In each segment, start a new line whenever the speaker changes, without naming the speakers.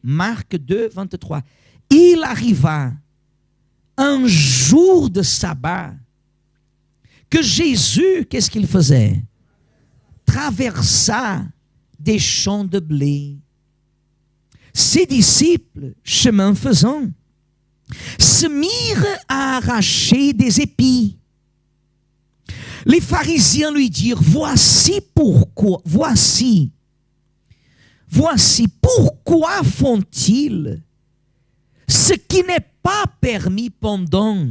Marc 2, 23. Il arriva un jour de sabbat que Jésus, qu'est-ce qu'il faisait? Traversa des champs de blé. Ses disciples, chemin faisant, se mirent à arracher des épis. Les pharisiens lui dirent, voici pourquoi font-ils ce qui n'est pas permis pendant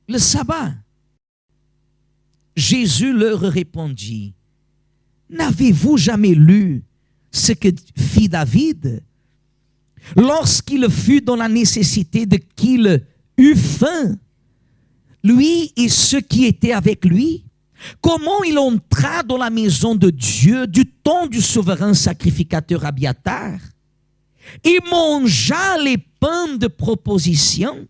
le sabbat? Jésus leur répondit, n'avez-vous jamais lu ce que fit David lorsqu'il fut dans la nécessité de qu'il eût faim, lui et ceux qui étaient avec lui? Comment il entra dans la maison de Dieu du temps du souverain sacrificateur Abiatar et mangea les pains de proposition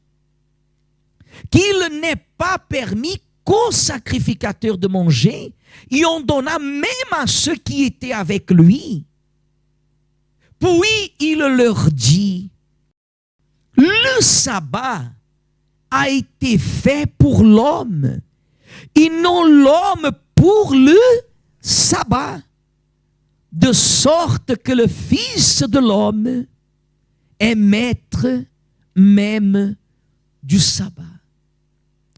qu'il n'est pas permis qu'au sacrificateur de manger, et on donna même à ceux qui étaient avec lui. Puis il leur dit, le sabbat a été fait pour l'homme, et non l'homme pour le sabbat, de sorte que le Fils de l'homme est maître même du sabbat.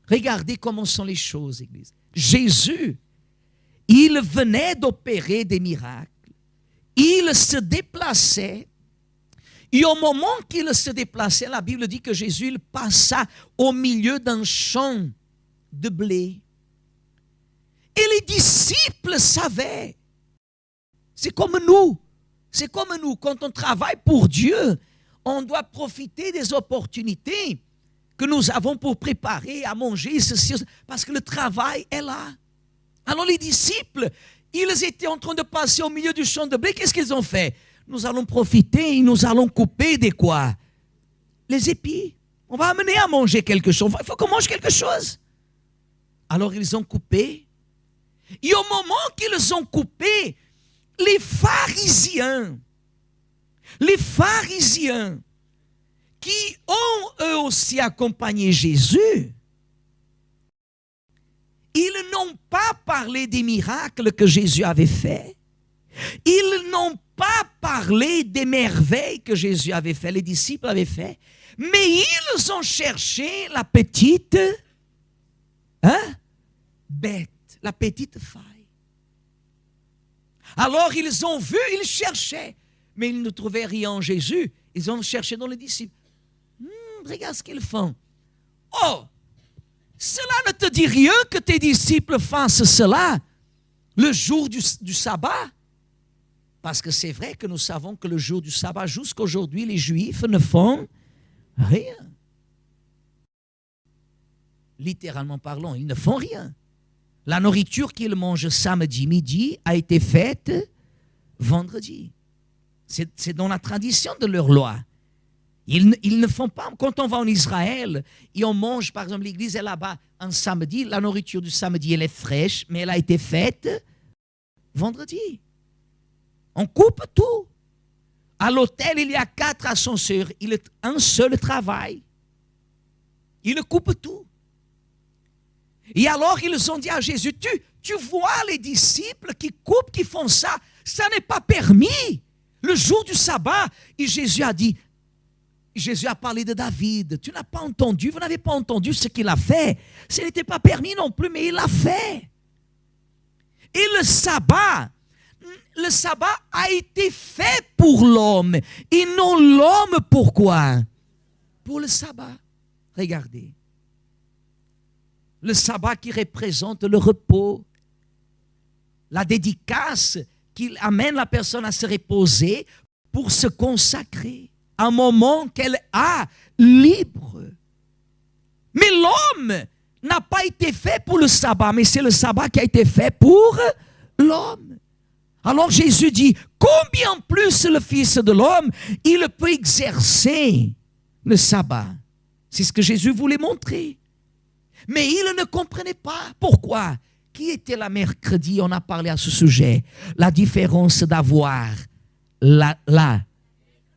Regardez comment sont les choses, Église. Jésus, il venait d'opérer des miracles. Il se déplaçait. Et au moment qu'il se déplaçait, la Bible dit que Jésus il passa au milieu d'un champ de blé. Et les disciples savaient. C'est comme nous. C'est comme nous. Quand on travaille pour Dieu, on doit profiter des opportunités que nous avons pour préparer à manger, ceci, parce que le travail est là. Alors les disciples, ils étaient en train de passer au milieu du champ de blé. Qu'est-ce qu'ils ont fait? Nous allons profiter et nous allons couper des quoi? Les épis. On va amener à manger quelque chose. Il faut qu'on mange quelque chose. Alors ils ont coupé. Et au moment qu'ils ont coupé, les pharisiens qui ont eux aussi accompagné Jésus, ils n'ont pas parlé des miracles que Jésus avait faits. Ils n'ont pas parlé des merveilles que Jésus avait fait, les disciples avaient fait, mais ils ont cherché la petite bête, la petite faille. Alors ils ont vu, ils cherchaient, mais ils ne trouvaient rien en Jésus. Ils ont cherché dans les disciples. Regarde ce qu'ils font. Oh, cela ne te dit rien que tes disciples fassent cela le jour du sabbat? Parce que c'est vrai que nous savons que le jour du sabbat, jusqu'aujourd'hui, les Juifs ne font rien. Littéralement parlant, ils ne font rien. La nourriture qu'ils mangent samedi midi a été faite vendredi. C'est dans la tradition de leur loi. Ils ne font pas, quand on va en Israël et on mange, par exemple, l'église est là-bas un samedi, la nourriture du samedi, elle est fraîche, mais elle a été faite vendredi. On coupe tout. À l'hôtel, il y a 4 ascenseurs, il est un seul travail. Ils coupent tout. Et alors, ils ont dit à Jésus, tu vois les disciples qui coupent, qui font ça, ça n'est pas permis. Le jour du sabbat, et Jésus a parlé de David. Tu n'as pas entendu, vous n'avez pas entendu ce qu'il a fait. Ce n'était pas permis non plus, mais il l'a fait. Et le sabbat a été fait pour l'homme. Et non l'homme pourquoi? Pour le sabbat. Regardez. Le sabbat qui représente le repos. La dédicace qui amène la personne à se reposer pour se consacrer. Un moment qu'elle a libre. Mais l'homme n'a pas été fait pour le sabbat, mais c'est le sabbat qui a été fait pour l'homme. Alors Jésus dit, combien plus le Fils de l'homme, il peut exercer le sabbat. C'est ce que Jésus voulait montrer. Mais il ne comprenait pas. Pourquoi? Qui était là mercredi? On a parlé à ce sujet. La différence d'avoir la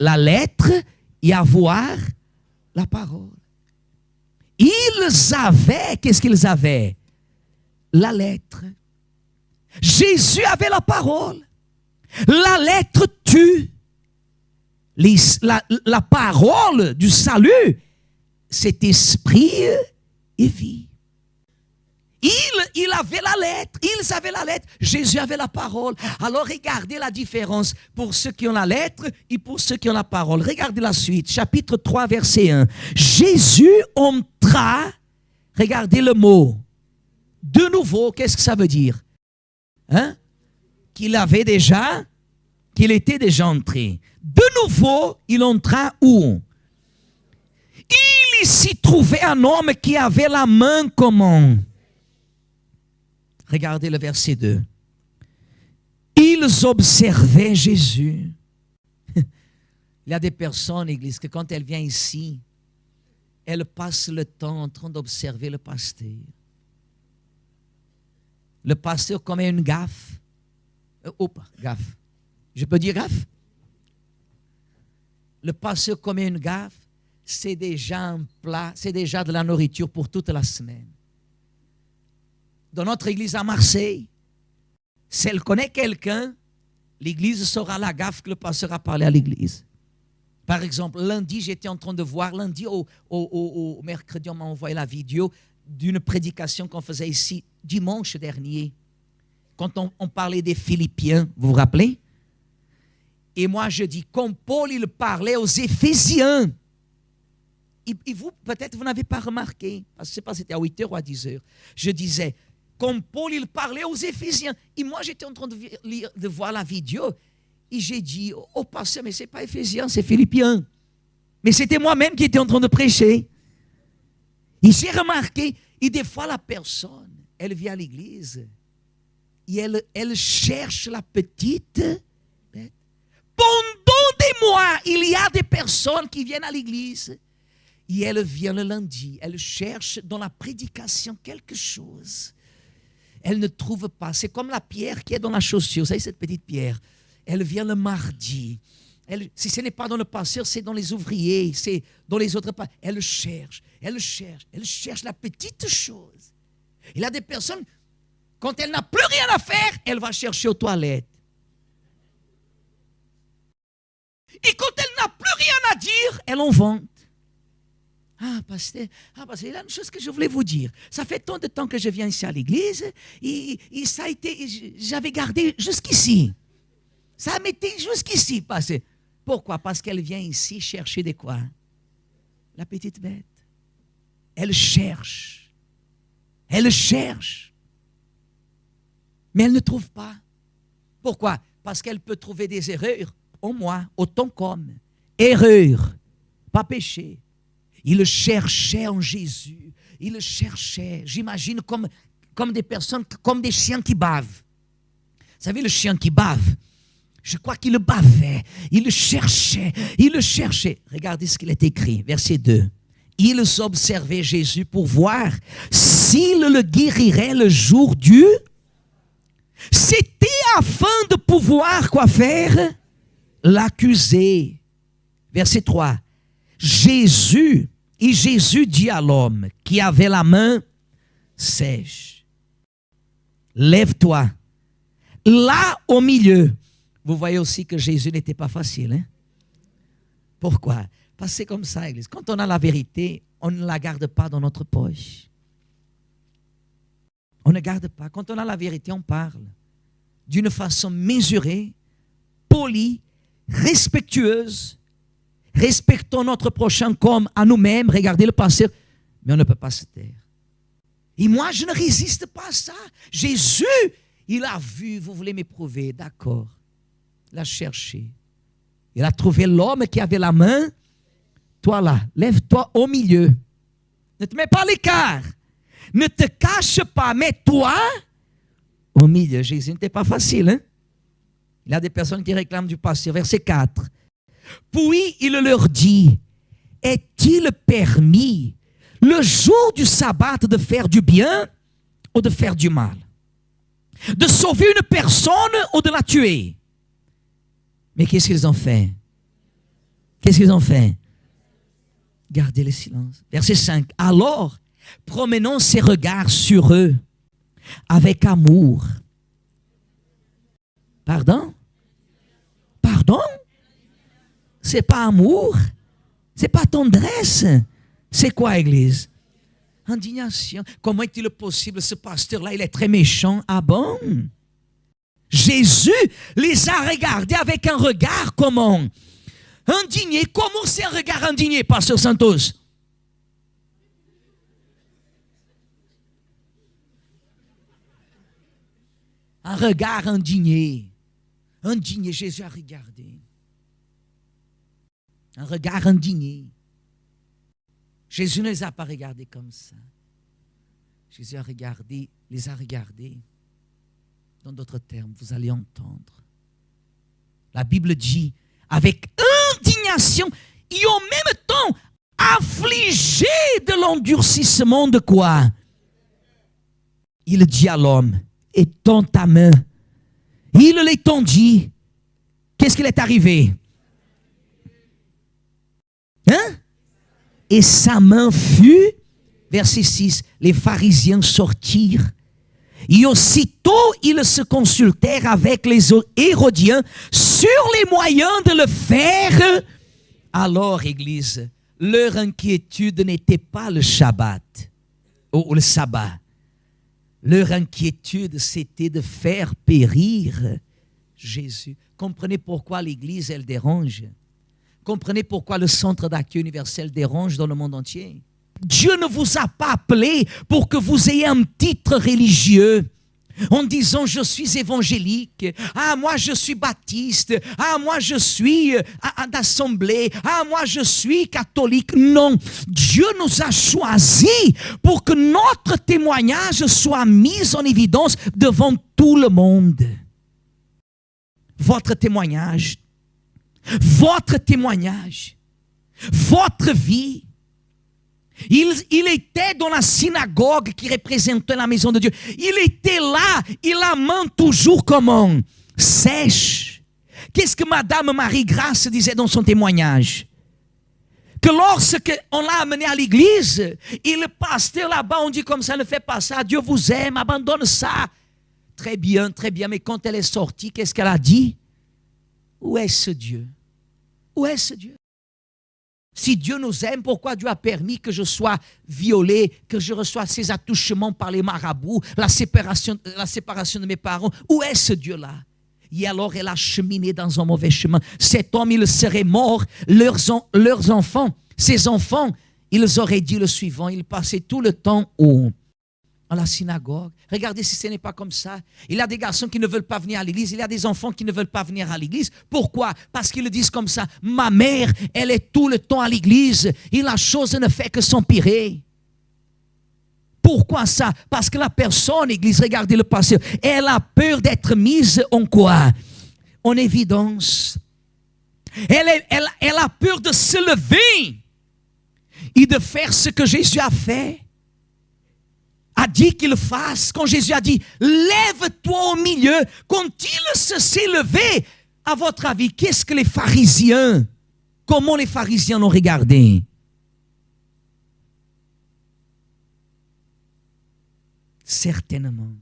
la lettre et avoir la parole. Ils avaient, qu'est-ce qu'ils avaient? La lettre. Jésus avait la parole. La lettre tue. La parole du salut, c'est esprit et vie. Il avait la lettre, ils avaient la lettre, Jésus avait la parole. Alors regardez la différence pour ceux qui ont la lettre et pour ceux qui ont la parole. Regardez la suite, chapitre 3, verset 1. Jésus entra, regardez le mot, de nouveau, qu'est-ce que ça veut dire? Qu'il était déjà entré. De nouveau, il entra où? Il s'y trouvait un homme qui avait la main comment? Regardez le verset 2. Ils observaient Jésus. Il y a des personnes, Église, que quand elles viennent ici, elles passent le temps en train d'observer le pasteur. Le pasteur commet une gaffe. Gaffe. Je peux dire gaffe? Le pasteur commet une gaffe, c'est déjà un plat, c'est déjà de la nourriture pour toute la semaine. Dans notre église à Marseille, si elle connaît quelqu'un, l'église saura la gaffe que le pasteur a parlé à l'église. Par exemple, lundi, j'étais en train de voir, au mercredi, on m'a envoyé la vidéo d'une prédication qu'on faisait ici dimanche dernier, quand on parlait des Philippiens, vous vous rappelez? Et moi, je dis, comme Paul, il parlait aux Éphésiens. Et vous, peut-être, vous n'avez pas remarqué, parce que je ne sais pas si c'était à 8h ou à 10h. Je disais, comme Paul, il parlait aux Éphésiens. Et moi, j'étais en train de voir la vidéo. Et j'ai dit, oh pasteur, mais ce n'est pas Éphésiens, c'est Philippiens. Mais c'était moi-même qui étais en train de prêcher. Et j'ai remarqué, et des fois, la personne, elle vient à l'église, et elle cherche la petite bête. Pendant des mois, il y a des personnes qui viennent à l'église, et elle vient le lundi, elle cherche dans la prédication quelque chose. Elle ne trouve pas. C'est comme la pierre qui est dans la chaussure. Vous savez, cette petite pierre. Elle vient le mardi. Si ce n'est pas dans le pasteur, c'est dans les ouvriers, c'est dans les autres. Elle cherche la petite chose. Il y a des personnes, quand elle n'a plus rien à faire, elle va chercher aux toilettes. Et quand elle n'a plus rien à dire, elle en vante. Pasteur, il y a une chose que je voulais vous dire. Ça fait tant de temps que je viens ici à l'église et ça a été, j'avais gardé jusqu'ici. Ça m'était jusqu'ici passé. Pourquoi? Parce qu'elle vient ici chercher des quoi? La petite bête. Elle cherche. Mais elle ne trouve pas. Pourquoi? Parce qu'elle peut trouver des erreurs en moi, autant comme. Erreur, pas péché. Il le cherchait en Jésus. Il le cherchait. J'imagine comme des personnes, comme des chiens qui bavent. Vous savez, le chien qui bave, je crois qu'il le bavait. Il le cherchait. Regardez ce qu'il est écrit, verset 2. Ils observaient Jésus pour voir s'il le guérirait le jour du... C'était afin de pouvoir quoi faire? L'accuser. Verset 3. Jésus dit à l'homme qui avait la main sèche, lève-toi. Là au milieu, vous voyez aussi que Jésus n'était pas facile. Hein? Pourquoi? Parce que c'est comme ça, Église. Quand on a la vérité, on ne la garde pas dans notre poche. On ne garde pas. Quand on a la vérité, on parle d'une façon mesurée, polie, respectueuse. Respectons notre prochain comme à nous-mêmes. Regardez le pasteur. Mais on ne peut pas se taire. Et moi, je ne résiste pas à ça. Jésus, il a vu, vous voulez m'éprouver, d'accord. Il a cherché. Il a trouvé l'homme qui avait la main. Toi là, lève-toi au milieu. Ne te mets pas à l'écart. Ne te cache pas, mets-toi au milieu. Jésus n'était pas facile. Hein? Il y a des personnes qui réclament du pasteur. Verset 4. Puis il leur dit, est-il permis le jour du sabbat de faire du bien ou de faire du mal? De sauver une personne ou de la tuer? Mais qu'est-ce qu'ils ont fait? Qu'est-ce qu'ils ont fait? Gardez le silence. Verset 5. Alors, promenons ses regards sur eux avec amour. Pardon? Pardon? C'est pas amour? C'est pas tendresse? C'est quoi, Église? Indignation. Comment est-il possible, ce pasteur-là, il est très méchant? Ah bon? Jésus les a regardés avec un regard comment? Indigné. Comment c'est un regard indigné, pasteur Santos? Un regard indigné. Indigné, Jésus a regardé. Un regard indigné. Jésus ne les a pas regardés comme ça. Jésus a regardé, les a regardés. Dans d'autres termes, vous allez entendre. La Bible dit, avec indignation, et en même temps, affligé de l'endurcissement de quoi? Il dit à l'homme, étends ta main. Il l'étendit. Qu'est-ce qu'il est arrivé? Hein? Et sa main fut, verset 6, les pharisiens sortirent. Et aussitôt, ils se consultèrent avec les Hérodiens sur les moyens de le faire. Alors, Église, leur inquiétude n'était pas le Shabbat ou le sabbat. Leur inquiétude, c'était de faire périr Jésus. Comprenez pourquoi l'Église, elle dérange. Comprenez pourquoi le centre d'accueil universel dérange dans le monde entier. Dieu ne vous a pas appelé pour que vous ayez un titre religieux en disant je suis évangélique, ah moi je suis baptiste, ah moi je suis d'assemblée, ah moi je suis catholique. Non, Dieu nous a choisis pour que notre témoignage soit mis en évidence devant tout le monde. Votre témoignage, votre vie. Il était dans la synagogue qui représentait la maison de Dieu. Il était là, il a la main toujours comment? Sèche. Qu'est-ce que Madame Marie-Grâce disait dans son témoignage? Que lorsque on l'a amené à l'église, et le pasteur là-bas, on dit comme ça, ne faites pas ça, Dieu vous aime, abandonne ça. Très bien, mais quand elle est sortie, qu'est-ce qu'elle a dit? Où est ce Dieu? Où est ce Dieu? Si Dieu nous aime, pourquoi Dieu a permis que je sois violé, que je reçoive ces attouchements par les marabouts, la séparation de mes parents? Où est ce Dieu-là? Et alors elle a cheminé dans un mauvais chemin. Cet homme, il serait mort. Leurs enfants, ses enfants, ils auraient dit le suivant. Ils passaient tout le temps à la synagogue. Regardez si ce n'est pas comme ça. Il y a des garçons qui ne veulent pas venir à l'église. Il y a des enfants qui ne veulent pas venir à l'église. Pourquoi? Parce qu'ils disent comme ça. Ma mère, elle est tout le temps à l'église. Et la chose ne fait que s'empirer. Pourquoi ça? Parce que la personne, église, regardez le pasteur, elle a peur d'être mise en quoi? En évidence. Elle a peur de se lever et de faire ce que Jésus a fait. A dit qu'il fasse, quand Jésus a dit lève-toi au milieu, quand il s'est levé, à votre avis, qu'est-ce que les pharisiens, comment les pharisiens l'ont regardé? Certainement,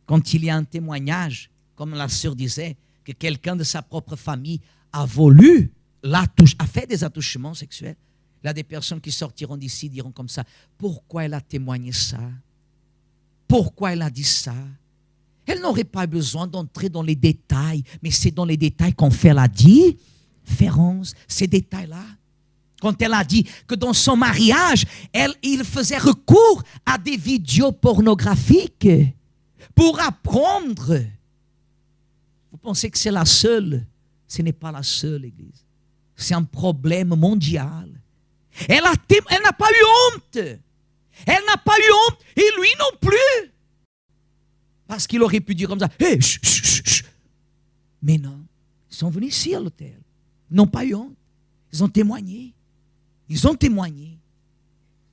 quand il y a un témoignage, comme la sœur disait, que quelqu'un de sa propre famille a fait des attouchements sexuels, il y a des personnes qui sortiront d'ici, diront comme ça, pourquoi elle a témoigné ça? Pourquoi elle a dit ça? Elle n'aurait pas besoin d'entrer dans les détails, mais c'est dans les détails qu'on fait la différence. Ces détails-là. Quand elle a dit que dans son mariage, il faisait recours à des vidéos pornographiques pour apprendre. Vous pensez que c'est la seule? Ce n'est pas la seule, Église. C'est un problème mondial. Elle n'a pas eu honte. Elle n'a pas eu honte. Et lui non plus. Parce qu'il aurait pu dire comme ça. Hey, chut, chut, chut. Mais non. Ils sont venus ici à l'hôtel. Ils n'ont pas eu honte. Ils ont témoigné. Ils ont témoigné.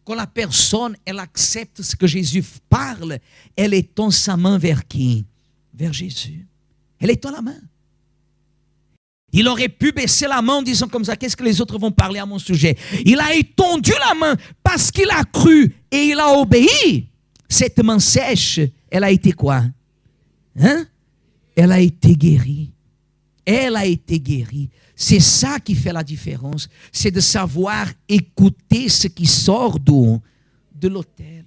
Quand la personne, elle accepte ce que Jésus parle, elle étend sa main vers qui? Vers Jésus. Elle étend la main. Il aurait pu baisser la main en disant comme ça, qu'est-ce que les autres vont parler à mon sujet? Il a étendu la main parce qu'il a cru et il a obéi. Cette main sèche, elle a été quoi? Elle a été guérie. Elle a été guérie. C'est ça qui fait la différence. C'est de savoir écouter ce qui sort d'où? De l'autel.